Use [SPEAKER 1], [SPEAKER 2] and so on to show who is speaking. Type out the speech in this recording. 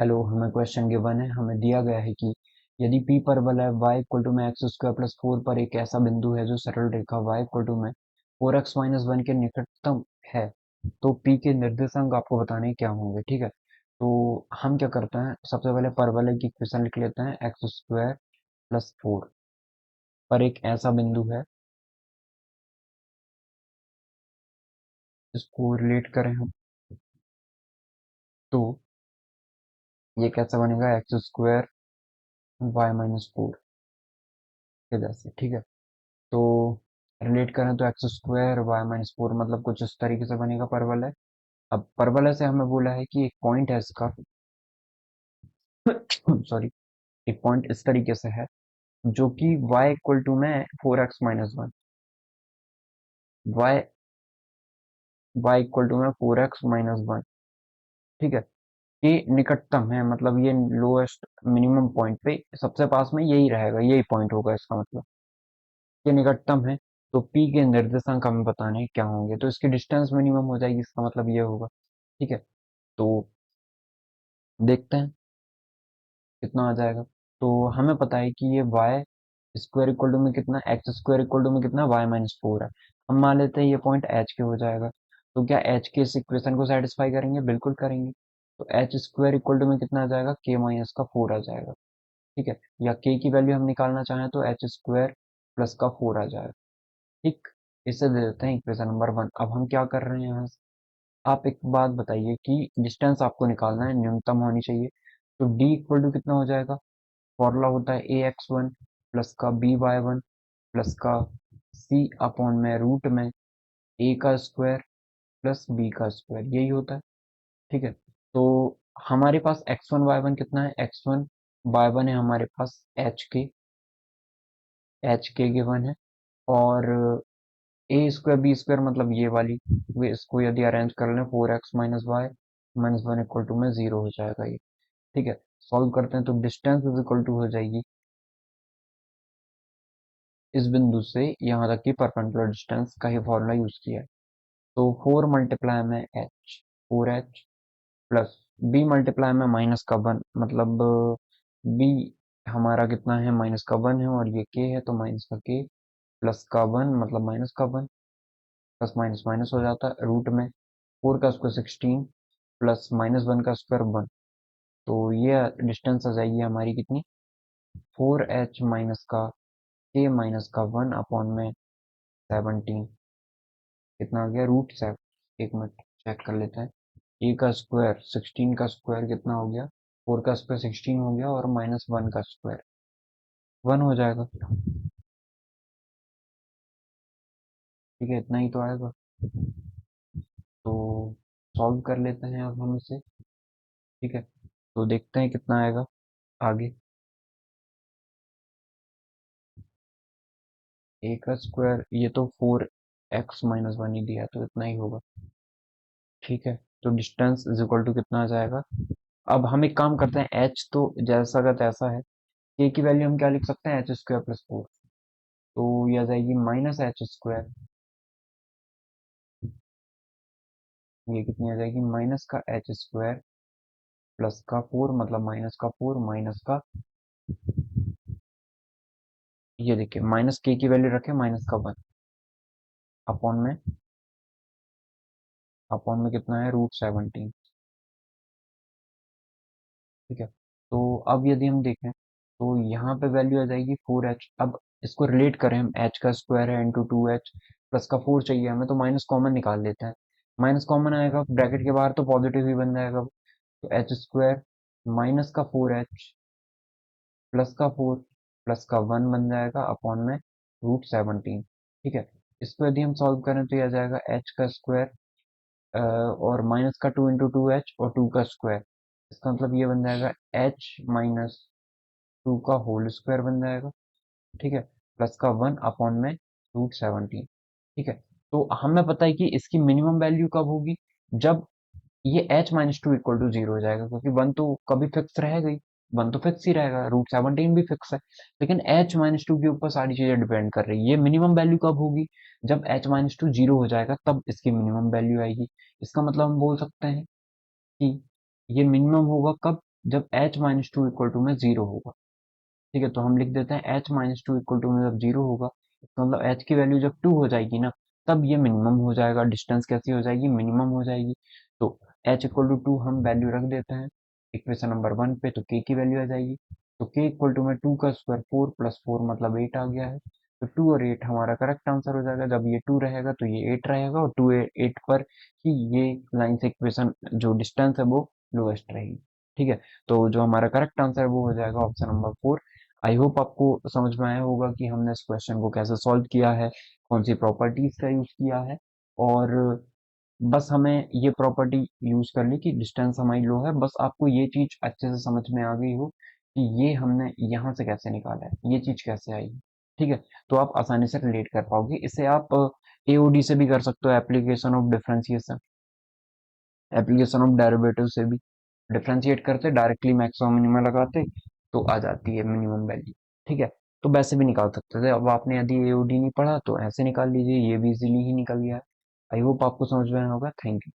[SPEAKER 1] Hello, हमें question given है। हमें दिया गया है कि यदि p परबल है y इक्वल टू में एक्स स्क्वायर प्लस 4 पर एक ऐसा बिंदु है जो सरल रेखा y इक्वल टू में 4x माइनस 1 के निकटतम है, तो p के निर्देशांक आपको बताने क्या होंगे। ठीक है, तो हम क्या करते हैं, सबसे पहले परवलय की इक्वेशन लिख लेते हैं। एक्स स्क्वायर प्लस 4 पर एक ऐसा बिंदु है, इसको रिलेट करें हम, तो ये कैसा बनेगा, एक्स स्क्वायर वाई माइनस 4 के जैसे। ठीक है, तो रिलेट करें तो एक्स स्क्वायर वाई माइनस 4 मतलब कुछ इस तरीके से बनेगा परवलय। अब परवलय से हमें बोला है कि एक पॉइंट है इसका सॉरी, एक पॉइंट इस तरीके से है जो कि y इक्वल टू में 4x-1, y y equal to में 4x-1, ठीक है, ये निकटतम है, मतलब ये लोएस्ट मिनिमम पॉइंट पे सबसे पास में यही रहेगा, यही पॉइंट होगा, इसका मतलब ये निकटतम है। तो p के निर्देशांक हमें बताने हैं क्या होंगे, तो इसकी डिस्टेंस मिनिमम हो जाएगी, इसका मतलब ये होगा। ठीक है, तो देखते हैं कितना आ जाएगा। तो हमें पता है कि ये वाई स्क्वायर इक्वल टू में कितना, एक्स स्क्वायर इक्वल टू में कितना, वाई माइनस 4 है। हम मान लेते हैं ये पॉइंट एच के हो जाएगा। तो क्या एच के इस इक्वेशन को सेटिस्फाई करेंगे? बिल्कुल करेंगे। तो एच स्क्वायर इक्वल टू में कितना आ जाएगा, के माइनस का 4 आ जाएगा। ठीक है, या के की वैल्यू हम निकालना चाहें तो एच स्क्वायर प्लस का 4 आ जाएगा। ठीक, इसे दे देते हैं इक्वेशन नंबर 1। अब हम क्या कर रहे हैं यहाँ से, आप एक बात बताइए कि डिस्टेंस आपको निकालना है, न्यूनतम होनी चाहिए। तो डी इक्वल टू कितना हो जाएगा, फॉर्मूला होता है ए एक्स वन प्लस का बी वाई वन प्लस का सी अपॉन में रूट में ए का स्क्वायर प्लस बी का स्क्वायर, यही होता है। ठीक है, तो हमारे पास एक्स वन वाई वन कितना है, एक्स वन वाई वन है हमारे पास एच के गिवन है, और ए स्क्वायर बी स्क्वायर मतलब ये वाली, वे इसको यदि अरेंज कर लें 4x-y-1 इक्वल टू में 0 हो जाएगा ये। ठीक है, सॉल्व करते हैं तो डिस्टेंस इज इक्वल टू हो जाएगी इस बिंदु से यहाँ तक की परपेंडिकुलर डिस्टेंस का ही फॉर्मूला यूज किया है। तो 4 मल्टीप्लाई में H, 4h plus B multiply में माइनस का 1, मतलब बी हमारा कितना है, माइनस का 1 है, और ये के है तो माइनस का के प्लस का 1 मतलब माइनस का 1, प्लस माइनस माइनस हो जाता है, रूट में 4 का स्क्वायर 16 प्लस माइनस 1 का स्क्वायर 1। तो ये डिस्टेंस आ जाएगी हमारी कितनी, 4h माइनस का के माइनस का 1 अपॉन में 17, कितना आ गया, रूट 7। एक मिनट चेक कर लेते हैं। ए का स्क्वायर 16 का स्क्वायर कितना हो गया, 4 का स्क्वायर 16 हो गया, और माइनस 1 का स्क्वायर 1 हो जाएगा। ठीक है, इतना ही तो आएगा। तो सॉल्व कर लेते हैं अब हम इसे। ठीक है, तो देखते हैं कितना आएगा आगे। ए का स्क्वायर, ये तो 4x-1 ही दिया है, तो इतना ही होगा। ठीक है, तो डिस्टेंस इज इक्वल टू कितना आ जाएगा। अब हम एक काम करते हैं, एच तो जैसा का तैसा है, के की वैल्यू हम क्या लिख सकते हैं, एच स्क्वायर प्लस 4। तो ये आ जाएगी माइनस एच स्क्वायर, ये कितनी आ जाएगी, माइनस का एच स्क्वायर प्लस का 4 मतलब माइनस का 4 माइनस का, ये देखिए माइनस के की वैल्यू रखे माइनस का 1 अपॉन में, कितना है, रूट 17। ठीक है, तो अब यदि हम देखें तो यहाँ पे वैल्यू आ जाएगी 4h। अब इसको रिलेट करें हम, h का स्क्वायर है इंटू 2h प्लस का 4 चाहिए हमें, तो माइनस कॉमन निकाल लेते हैं। माइनस कॉमन आएगा ब्रैकेट के बाहर तो पॉजिटिव ही बन जाएगा, तो एच स्क्वायर माइनस का 4h प्लस का 4 प्लस का 1 बन जाएगा अपॉन में रूट 17। ठीक है, इसको यदि हम सॉल्व करें तो यह आ जाएगा h का स्क्वायर और माइनस का 2 इंटू 2h और 2 का स्क्वायर, इसका मतलब ये बन जाएगा h माइनस 2 का होल स्क्वायर बन जाएगा। ठीक है, प्लस का 1 अपॉन में रूट 17। ठीक है, तो हमें पता है कि इसकी मिनिमम वैल्यू कब होगी, जब ये h-2 इक्वल टू 0 हो जाएगा, क्योंकि 1 तो कभी फिक्स रहेगा ही, 1 तो फिक्स ही रहेगा, रूट 17 भी फिक्स है, लेकिन h-2 के ऊपर सारी चीजें डिपेंड कर रही है। ये मिनिमम वैल्यू कब होगी, जब h-2 0 हो जाएगा, तब इसकी मिनिमम वैल्यू आएगी। इसका मतलब हम बोल सकते हैं कि ये मिनिमम होगा कब, जब h minus two equal to में जीरो होगा। ठीक है, तो हम लिख देते हैं h minus two equal to में जब जीरो होगा, इसका मतलब h की वैल्यू जब टू हो जाएगी ना, तब ये मिनिमम हो जाएगा। डिस्टेंस कैसी हो जाएगी, मिनिमम हो जाएगी। तो h इक्वल टू टू हम वैल्यू रख देते हैं इक्वेशन नंबर वन पे, तो k की वैल्यू आ जाएगी। तो k इक्वल टू में टू का स्क्वायर फोर प्लस फोर मतलब एट आ गया है। तो टू और एट हमारा करेक्ट आंसर हो जाएगा। जब ये टू रहेगा तो ये एट रहेगा, और टू एट पर ही ये लाइन से इक्वेशन जो डिस्टेंस है वो लोएस्ट रहेगी। ठीक है, तो जो हमारा करेक्ट आंसर है वो हो जाएगा option number four. I hope आपको समझ में आया होगा कि हमने इस क्वेश्चन को कैसे सॉल्व किया है, कौन सी प्रॉपर्टीज का यूज किया है। और बस हमें ये प्रॉपर्टी यूज करनी कि डिस्टेंस हमारी लो है, बस आपको ये चीज अच्छे से समझ में आ गई हो कि ये हमने यहाँ से कैसे निकाला है, ये चीज कैसे आई। ठीक है, तो आप आसानी से रिलेट कर पाओगे। इसे आप एओडी से भी कर सकते हो, application of differentiation, application of derivative से भी डिफरेंशिएट करते डायरेक्टली मैक्सिमम मिनिमम लगाते, तो आ जाती है मिनिमम वैल्यू। ठीक है, तो वैसे भी निकाल सकते थे। अब आपने यदि एओडी नहीं पढ़ा तो ऐसे निकाल लीजिए, ये भी इजीली ही निकल गया है। आई होप आपको समझ में आया होगा। Thank you.